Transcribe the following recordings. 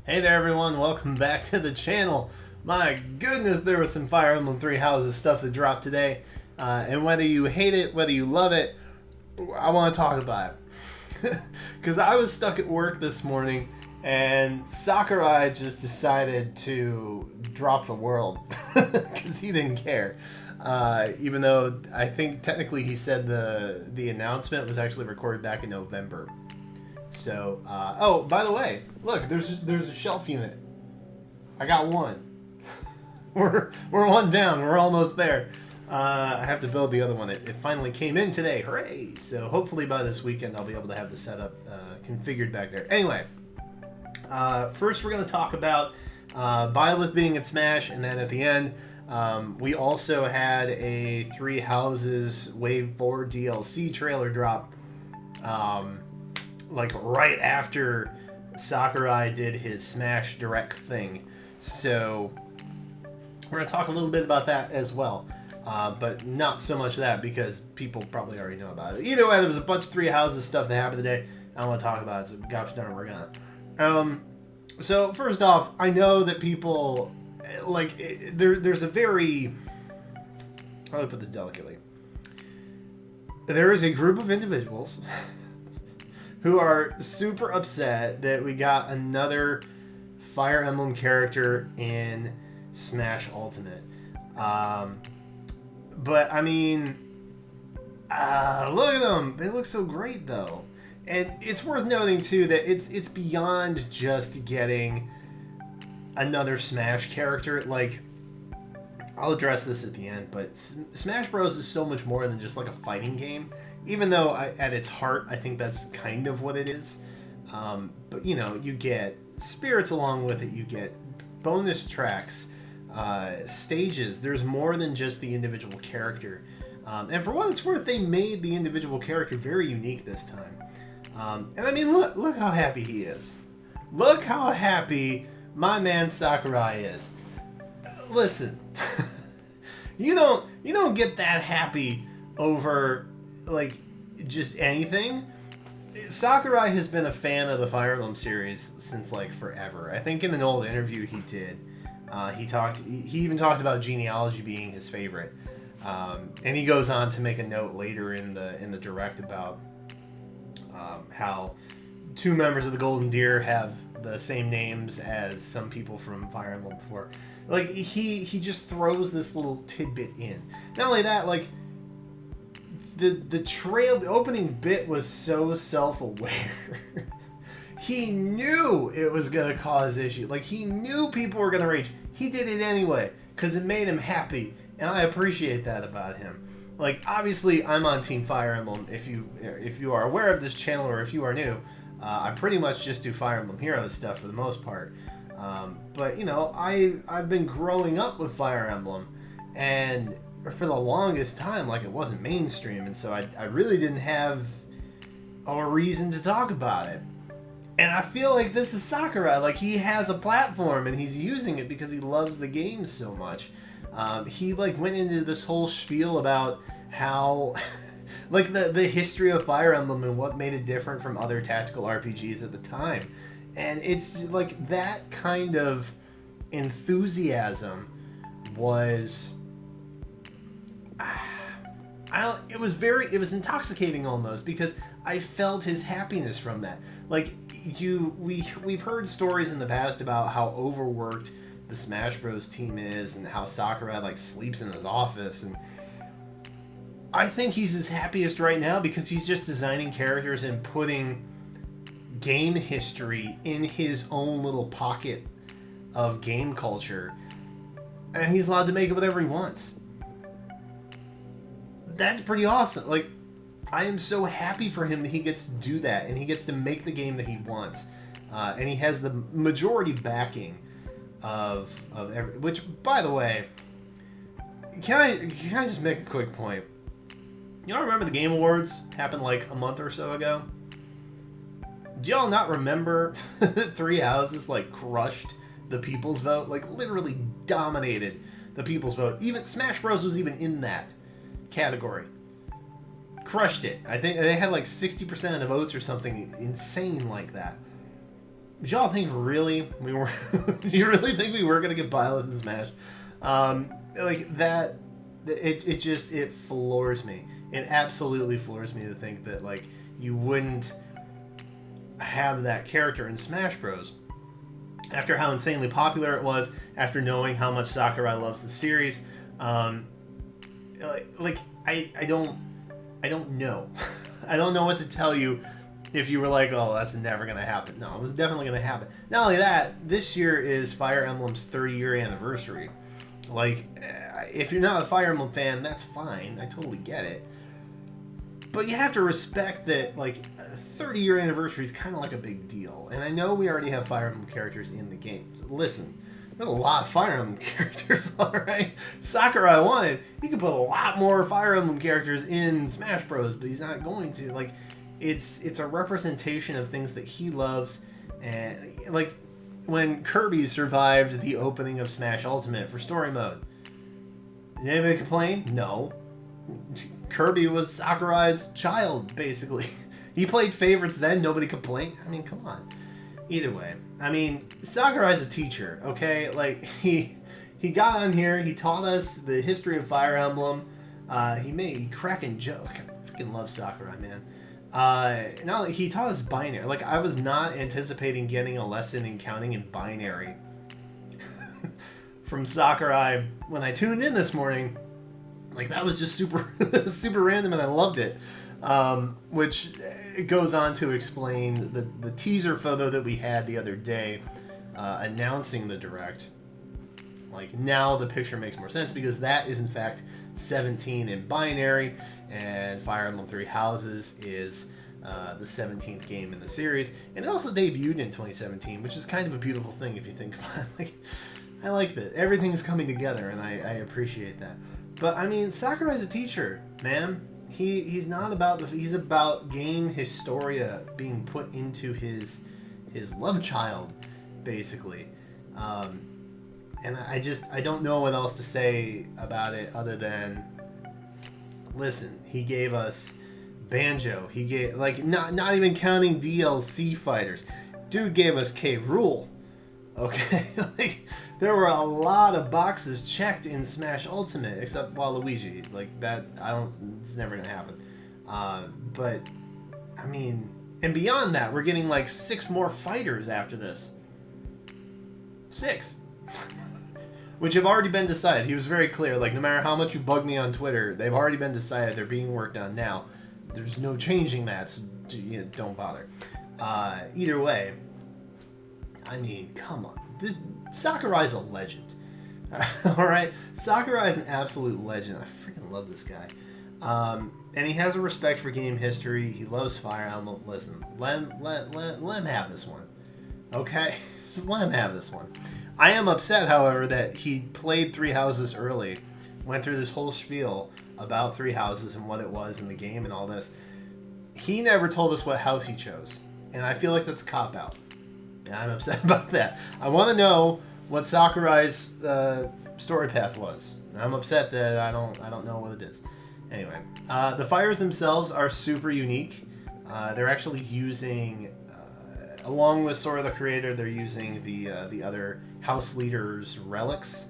Hey there everyone, welcome back to the channel. My goodness, there was some Fire Emblem Three Houses stuff that dropped today. And whether you hate it, whether you love it, I want to talk about it. Because I was stuck at work this morning and Sakurai just decided to drop the world. Because he didn't care. Even though I think technically he said the announcement was actually recorded back in November. So, oh, by the way, look, there's a shelf unit. I got one. we're one down. We're almost there. I have to build the other one. It finally came in today. Hooray! So hopefully by this weekend I'll be able to have the setup configured back there. Anyway, first we're going to talk about Byleth being at Smash, and then at the end, we also had a Three Houses Wave 4 DLC trailer drop. Like right after Sakurai did his Smash Direct thing. So we're going to talk a little bit about that as well. But not so much that because people probably already know about it. Either way, there was a bunch of Three Houses stuff that happened today. I don't want to talk about it, so gosh darn it, we're gonna. So first off, I know that people, like, there's a very, how do I put this delicately? There is a group of individuals who are super upset that we got another Fire Emblem character in Smash Ultimate. But, I mean, look at them. They look so great, though. And it's worth noting, too, that it's beyond just getting another Smash character. Like, I'll address this at the end, but Smash Bros. Is so much more than just, like, a fighting game. Even though, at its heart, I think that's kind of what it is. But, you know, you get spirits along with it. You get bonus tracks, stages. There's more than just the individual character. And for what it's worth, they made the individual character very unique this time. And, I mean, look how happy he is. Look how happy my man Sakurai is. Listen, you don't get that happy over, like, just anything. Sakurai has been a fan of the Fire Emblem series since, like, forever. I think in an old interview he did, he even talked about genealogy being his favorite. And he goes on to make a note later in the direct about how two members of the Golden Deer have the same names as some people from Fire Emblem 4. Like, he just throws this little tidbit in. Not only that, like, the opening bit was so self-aware. He knew it was going to cause issue. Like, he knew people were going to rage. He did it anyway, because it made him happy, and I appreciate that about him. Like, obviously, I'm on Team Fire Emblem. If you are aware of this channel, or if you are new, I pretty much just do Fire Emblem Heroes stuff for the most part. But, you know, I've been growing up with Fire Emblem, and for the longest time, like, it wasn't mainstream, and so I really didn't have a reason to talk about it. And I feel like this is Sakurai. Like, he has a platform, and he's using it because he loves the game so much. He, like, went into this whole spiel about how like, the history of Fire Emblem and what made it different from other tactical RPGs at the time. And it's, like, that kind of enthusiasm was... it was intoxicating almost, because I felt his happiness from that. Like, we've heard stories in the past about how overworked the Smash Bros team is and how Sakurai, like, sleeps in his office, and I think he's his happiest right now because he's just designing characters and putting game history in his own little pocket of game culture, and he's allowed to make it whatever he wants. That's pretty awesome. Like, I am so happy for him that he gets to do that, and he gets to make the game that he wants, and he has the majority backing of every. Which, by the way, can I just make a quick point? Y'all remember the Game Awards happened like a month or so ago? Do y'all not remember that Three Houses, like, crushed the people's vote? Like, literally dominated the people's vote. Even Smash Bros was even in that category. Crushed it. I think they had like 60% of the votes or something insane like that. Did y'all think really we were? Do you really think we were gonna get Byleth in Smash? Like that, it floors me. It absolutely floors me to think that like you wouldn't have that character in Smash Bros. After how insanely popular it was, after knowing how much Sakurai loves the series, like I don't know. I don't know what to tell you if you were like, oh, that's never going to happen. No, it was definitely going to happen. Not only that, this year is Fire Emblem's 30-year anniversary. Like, if you're not a Fire Emblem fan, that's fine. I totally get it. But you have to respect that, like, a 30-year anniversary is kind of like a big deal. And I know we already have Fire Emblem characters in the game. Listen, there's a lot of Fire Emblem characters, alright? Sakurai wanted, he could put a lot more Fire Emblem characters in Smash Bros, but he's not going to. Like, it's a representation of things that he loves. And, like, when Kirby survived the opening of Smash Ultimate for story mode, did anybody complain? No. Kirby was Sakurai's child, basically. He played favorites then, nobody complained. I mean, come on. Either way, I mean, Sakurai's a teacher, okay? Like, he got on here, he taught us the history of Fire Emblem. He made cracking jokes. I freaking love Sakurai, man. Now he taught us binary. Like, I was not anticipating getting a lesson in counting in binary from Sakurai when I tuned in this morning. Like, that was just super random, and I loved it. Which goes on to explain the teaser photo that we had the other day announcing the Direct. Like, now the picture makes more sense because that is in fact 17 in binary, and Fire Emblem Three Houses is the 17th game in the series, and it also debuted in 2017, which is kind of a beautiful thing if you think about it. Like, I like that everything's coming together, and I appreciate that. But I mean, Sakurai's a teacher, man. He's not about he's about game historia being put into his love child, basically. And I don't know what else to say about it other than, listen, he gave us Banjo. He gave, like, not even counting DLC fighters. Dude gave us K. Rool. Okay? Like, there were a lot of boxes checked in Smash Ultimate, except Waluigi. Like, that, it's never gonna happen. But, I mean, and beyond that, we're getting like 6 more fighters after this. 6. Which have already been decided. He was very clear, like, no matter how much you bug me on Twitter, they've already been decided. They're being worked on now. There's no changing that, so don't bother. Either way, I mean, come on. This Sakurai's a legend. Alright? Sakurai's an absolute legend. I freaking love this guy. And he has a respect for game history. He loves Fire Emblem. Listen, let him have this one. Okay? Just let him have this one. I am upset, however, that he played Three Houses early, went through this whole spiel about Three Houses and what it was in the game and all this. He never told us what house he chose, and I feel like that's a cop-out. And I'm upset about that. I want to know what Sakurai's story path was. And I'm upset that I don't know what it is. Anyway, the fires themselves are super unique. They're actually using, along with Sora the Creator, they're using the other house leaders' relics,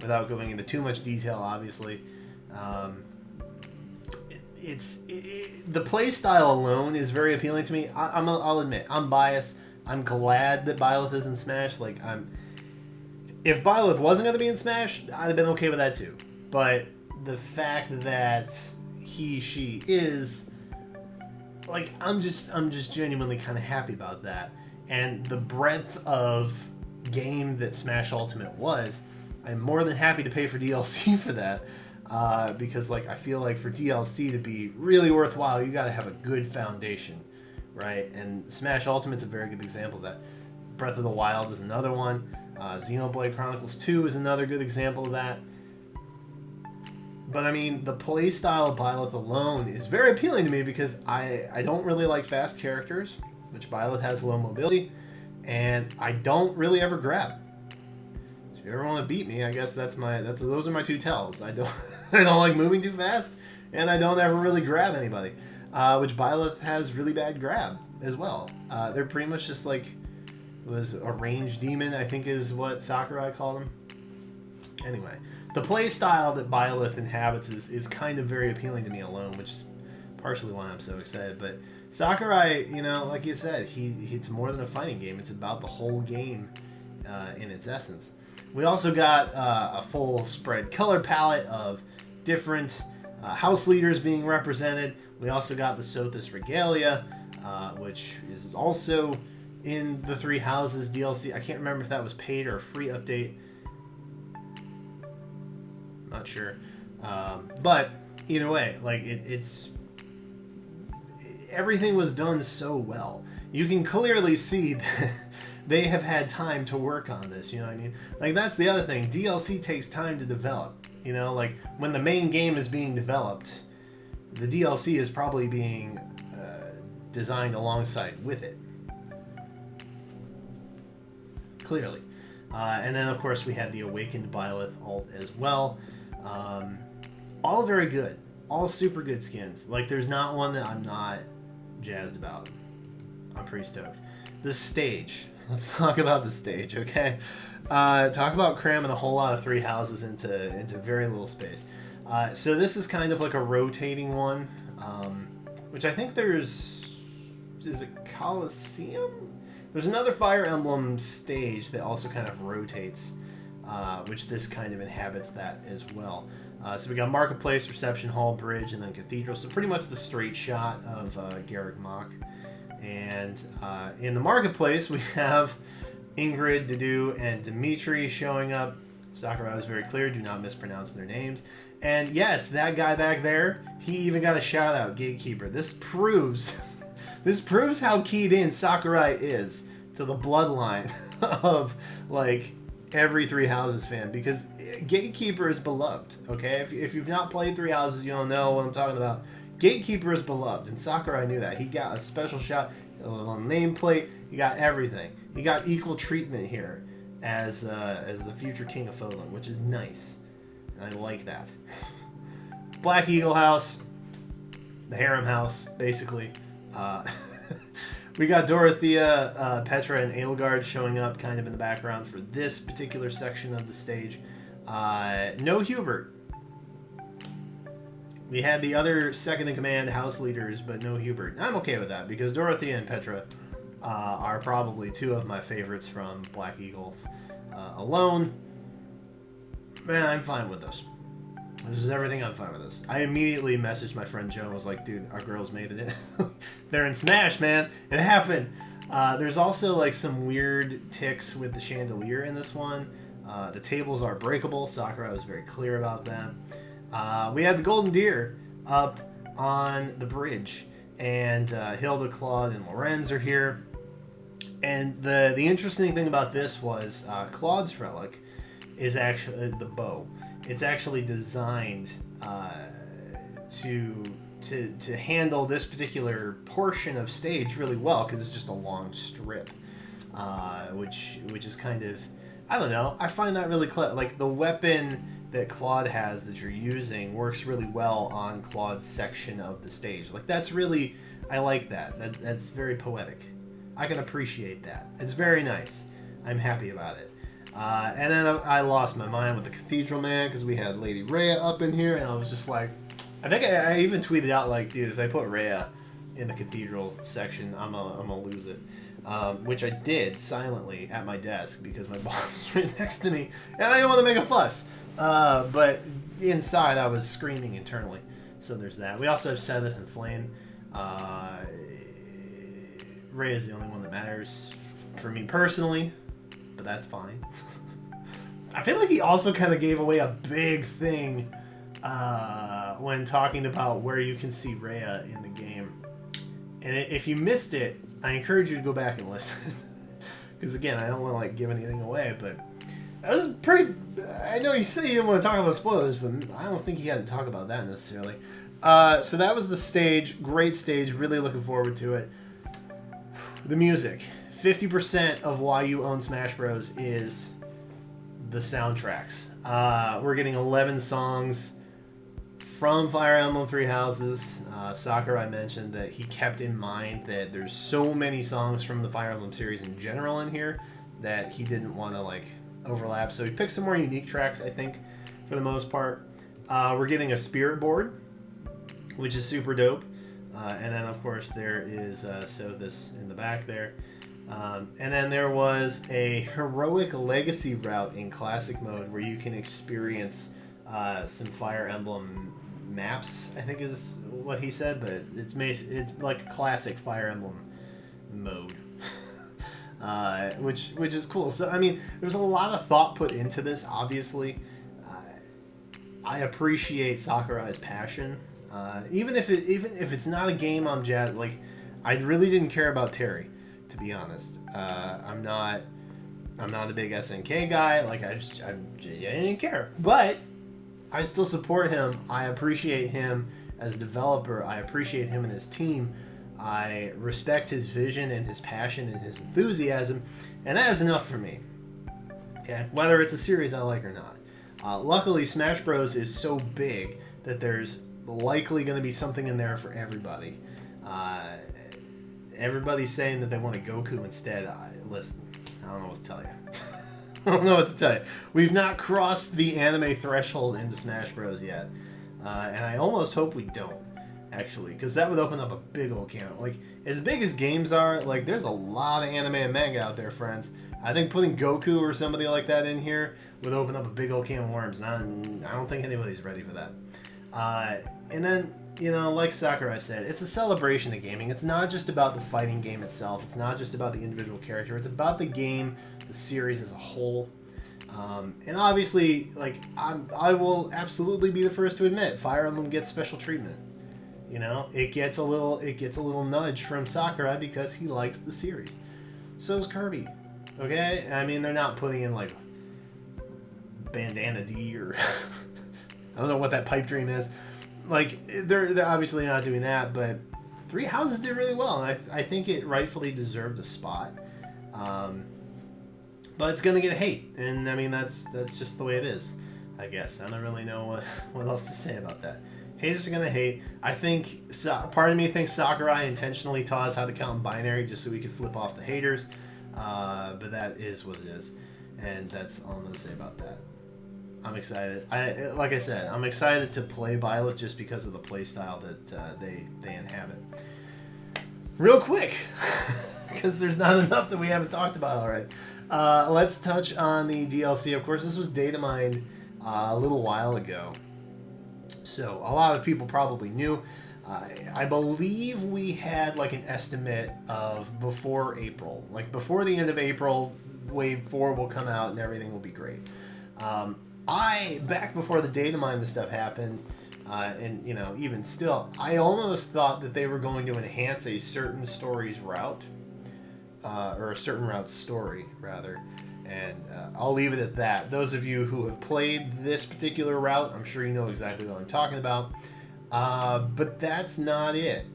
without going into too much detail, obviously. The play style alone is very appealing to me. I'll admit, I'm biased. I'm glad that Byleth is in Smash. Like, if Byleth wasn't going to be in Smash, I'd have been okay with that too. But the fact that she is, like, I'm just genuinely kind of happy about that. And the breadth of game that Smash Ultimate was, I'm more than happy to pay for DLC for that. Because, like, I feel like for DLC to be really worthwhile, you got to have a good foundation, right? And Smash Ultimate's a very good example of that. Breath of the Wild is another one. Xenoblade Chronicles 2 is another good example of that. But I mean, the play style of Byleth alone is very appealing to me because I don't really like fast characters, which Byleth has low mobility, and I don't really ever grab. So if you ever want to beat me, I guess those are my two tells. I don't like moving too fast, and I don't ever really grab anybody. Which Byleth has really bad grab as well. They're pretty much just like was a range demon, I think is what Sakurai called him. Anyway, the play style that Byleth inhabits is kind of very appealing to me alone, which is partially why I'm so excited. But Sakurai, you know, like you said, it's more than a fighting game. It's about the whole game in its essence. We also got a full spread color palette of different house leaders being represented. We also got the Sothis Regalia, which is also in the Three Houses DLC. I can't remember if that was paid or a free update. Not sure. But either way, like it's everything was done so well. You can clearly see that they have had time to work on this, you know what I mean? Like, that's the other thing. DLC takes time to develop, you know? Like, when the main game is being developed, the DLC is probably being designed alongside with it. Clearly. And then, of course, we had the Awakened Byleth alt as well. All very good. All super good skins. Like, there's not one that I'm not jazzed about. I'm pretty stoked. The stage. Let's talk about the stage, okay? Talk about cramming a whole lot of Three Houses into very little space. So this is kind of like a rotating one, which I think there's... Is it Coliseum? There's another Fire Emblem stage that also kind of rotates, which this kind of inhabits that as well. So we got Marketplace, Reception Hall, Bridge, and then Cathedral. So pretty much the straight shot of Garrick Mach. And in the Marketplace, we have Ingrid, Dedu, and Dimitri showing up. Sakurai was very clear, do not mispronounce their names. And yes, that guy back there, he even got a shout out, Gatekeeper. This proves how keyed in Sakurai is to the bloodline of, like, every Three Houses fan, because Gatekeeper is beloved, okay? If you've not played Three Houses, you don't know what I'm talking about. Gatekeeper is beloved, and Sakurai knew that. He got a special shot, a little nameplate, he got everything. He got equal treatment here as the future King of Fodlan, which is nice. And I like that. Black Eagle House, the Harem House, basically. We got Dorothea, Petra, and Aelgard showing up kind of in the background for this particular section of the stage. No Hubert. We had the other second-in-command house leaders, but no Hubert. I'm okay with that, because Dorothea and Petra are probably two of my favorites from Black Eagle alone. Man, I'm fine with this. This is everything. I'm fine with this. I immediately messaged my friend Joe and was like, dude, our girls made it in. They're in Smash, man. It happened. There's also like some weird ticks with the chandelier in this one. The tables are breakable. Sakurai was very clear about that. We had the Golden Deer up on the bridge, and Hilda, Claude, and Lorenz are here. And the interesting thing about this was Claude's relic is actually the bow. It's actually designed to handle this particular portion of stage really well, because it's just a long strip, which is kind of, I don't know, I find that really clever. Like, the weapon that Claude has that you're using works really well on Claude's section of the stage. Like, that's really, I like that. That's very poetic. I can appreciate that. It's very nice. I'm happy about it. And then I lost my mind with the Cathedral Man, because we had Lady Raya up in here, and I was just like, I think I even tweeted out, like, dude, if I put Raya in the Cathedral section, I'm gonna lose it. Which I did silently at my desk, because my boss was right next to me, and I didn't want to make a fuss. But inside, I was screaming internally. So there's that. We also have Sethith and Flame. Raya is the only one that matters for me personally, but that's fine. I feel like he also kind of gave away a big thing when talking about where you can see Raya in the game. And if you missed it, I encourage you to go back and listen. Because again, I don't want to like give anything away, but that was pretty... I know you said you didn't want to talk about spoilers, but I don't think you had to talk about that necessarily. So that was the stage. Great stage. Really looking forward to it. The music. 50% of why you own Smash Bros. Is the soundtracks. We're getting 11 songs from Fire Emblem Three Houses. Sakurai mentioned that he kept in mind that there's so many songs from the Fire Emblem series in general in here that he didn't want to like overlap. So he picked some more unique tracks, I think, for the most part. We're getting a spirit board, which is super dope. And then, of course, there is this in the back there. And then there was a heroic legacy route in classic mode where you can experience some Fire Emblem maps, I think is what he said, but it's like classic Fire Emblem mode, which is cool. So I mean, there's a lot of thought put into this. Obviously, I appreciate Sakurai's passion, even if it's not a game I'm jazzed. Like, I really didn't care about Terry, to be honest. I'm not a big SNK guy. Like, I didn't care, but I still support him. I appreciate him as a developer. I appreciate him and his team. I respect his vision and his passion and his enthusiasm, and that is enough for me. Okay, whether it's a series I like or not. Luckily, Smash Bros. Is so big that there's likely going to be something in there for everybody. Everybody's saying that they want a Goku instead. Listen, I don't know what to tell you. I don't know what to tell you. We've not crossed the anime threshold into Smash Bros. Yet. And I almost hope we don't, actually, because that would open up a big old can. Like, as big as games are, like, there's a lot of anime and manga out there, friends. I think putting Goku or somebody like that in here would open up a big old can of worms. I don't think anybody's ready for that. And then, you know, like Sakurai said, it's a celebration of gaming. It's not just about the fighting game itself. It's not just about the individual character. It's about the game, the series as a whole. And obviously, like, I will absolutely be the first to admit, Fire Emblem gets special treatment. You know, it gets a little nudge from Sakurai because he likes the series. So is Kirby. Okay? I mean, they're not putting in, like, Bandana D or I don't know what that pipe dream is. Like, they're obviously not doing that, but Three Houses did really well, and I think it rightfully deserved a spot. But it's gonna get hate, and I mean that's just the way it is, I guess. I don't really know what else to say about that. Haters are gonna hate. I think part of me thinks Sakurai intentionally taught us how to count in binary just so we could flip off the haters. But that is what it is, and that's all I'm gonna say about that. I'm excited. Like I said, I'm excited to play Byleth just because of the playstyle that they inhabit. Real quick, because there's not enough that we haven't talked about already. Let's touch on the DLC. Of course, this was data mined a little while ago, so a lot of people probably knew. I believe we had like an estimate of before April, like before the end of April, Wave 4 will come out and everything will be great. Back before the data mine this stuff happened, and you know, even still, I almost thought that they were going to enhance a certain story's route, or a certain route's story, rather. And I'll leave it at that. Those of you who have played this particular route, I'm sure you know exactly what I'm talking about. But that's not it.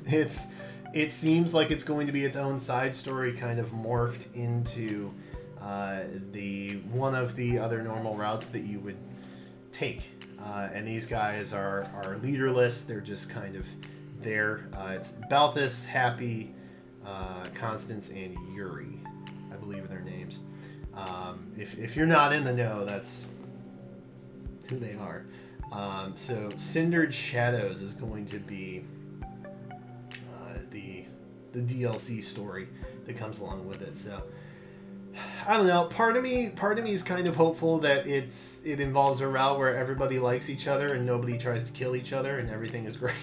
It seems like it's going to be its own side story, kind of morphed into one of the other normal routes that you would take. And these guys are leaderless. They're just kind of there. It's Byleth, Happy, Constance, and Yuri, I believe are their names. If you're not in the know, that's who they are. So Cindered Shadows is going to be the DLC story that comes along with it. So I don't know. Part of me is kind of hopeful that it involves a route where everybody likes each other and nobody tries to kill each other and everything is great.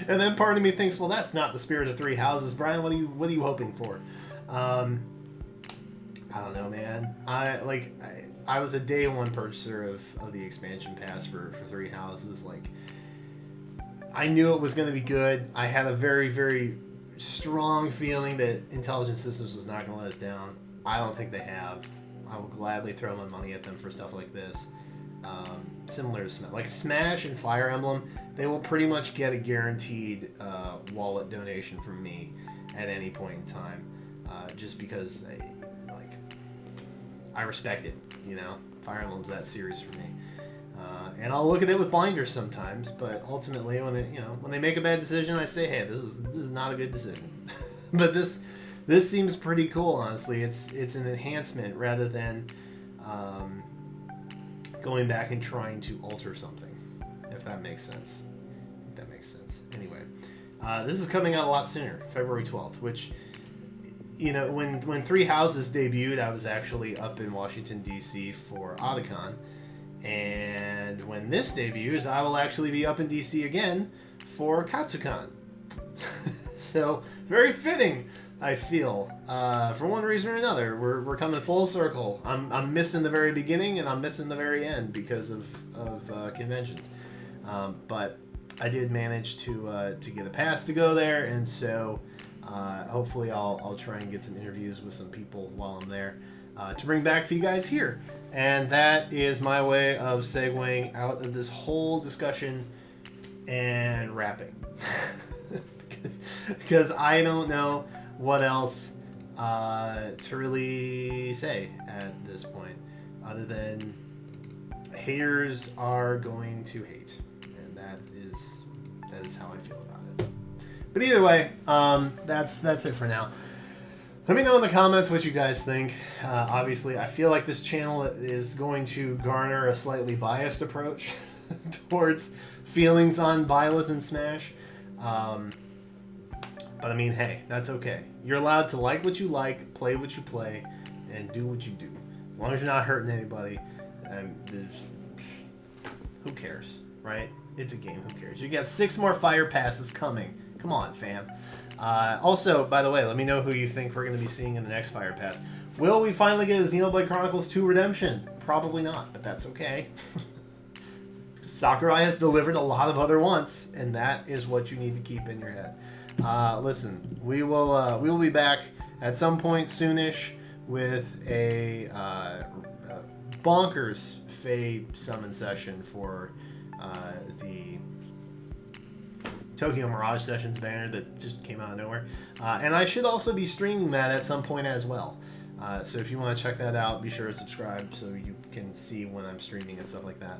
And then part of me thinks, well, that's not the spirit of Three Houses. Brian, what are you hoping for? I don't know, man. I was a day one purchaser of the expansion pass for Three Houses. Like, I knew it was going to be good. I had a very, very strong feeling that Intelligent Systems was not going to let us down. I don't think they have. I will gladly throw my money at them for stuff like this. Similar to Smash. Like Smash and Fire Emblem, they will pretty much get a guaranteed wallet donation from me at any point in time. Just because I respect it, you know. Fire Emblem's that series for me. And I'll look at it with blinders sometimes, but ultimately, when they make a bad decision, I say, hey, this is not a good decision. But this seems pretty cool, honestly. It's an enhancement rather than going back and trying to alter something, if that makes sense. I think that makes sense. Anyway, this is coming out a lot sooner, February 12th, which, when Three Houses debuted, I was actually up in Washington, D.C. for Otakon. And when this debuts, I will actually be up in DC again for Katsucon. So, very fitting, I feel. For one reason or another, we're coming full circle. I'm missing the very beginning and I'm missing the very end because of conventions. But I did manage to get a pass to go there, and so hopefully I'll try and get some interviews with some people while I'm there to bring back for you guys here. And that is my way of segueing out of this whole discussion and wrapping. because I don't know what else to really say at this point, other than haters are going to hate, and that is how I feel about it. But either way, that's it for now. Let me know in the comments what you guys think. Obviously, I feel like this channel is going to garner a slightly biased approach towards feelings on Byleth and Smash. But I mean, hey, that's okay. You're allowed to like what you like, play what you play, and do what you do. As long as you're not hurting anybody, who cares, right? It's a game, who cares? You got 6 more fire passes coming. Come on, fam. Also, by the way, let me know who you think we're going to be seeing in the next Fire Pass. Will we finally get a Xenoblade Chronicles 2 Redemption? Probably not, but that's okay. Sakurai has delivered a lot of other ones, and that is what you need to keep in your head. Listen, we will be back at some point soonish with a bonkers Fae summon session for the Tokyo Mirage Sessions banner that just came out of nowhere. And I should also be streaming that at some point as well. So if you want to check that out, be sure to subscribe so you can see when I'm streaming and stuff like that.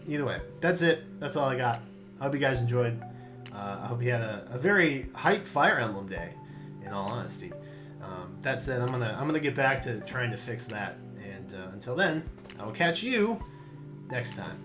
Either way, that's it. That's all I got. I hope you guys enjoyed. I hope you had a very hype Fire Emblem day, in all honesty. That said, I'm gonna get back to trying to fix that. And until then, I will catch you next time.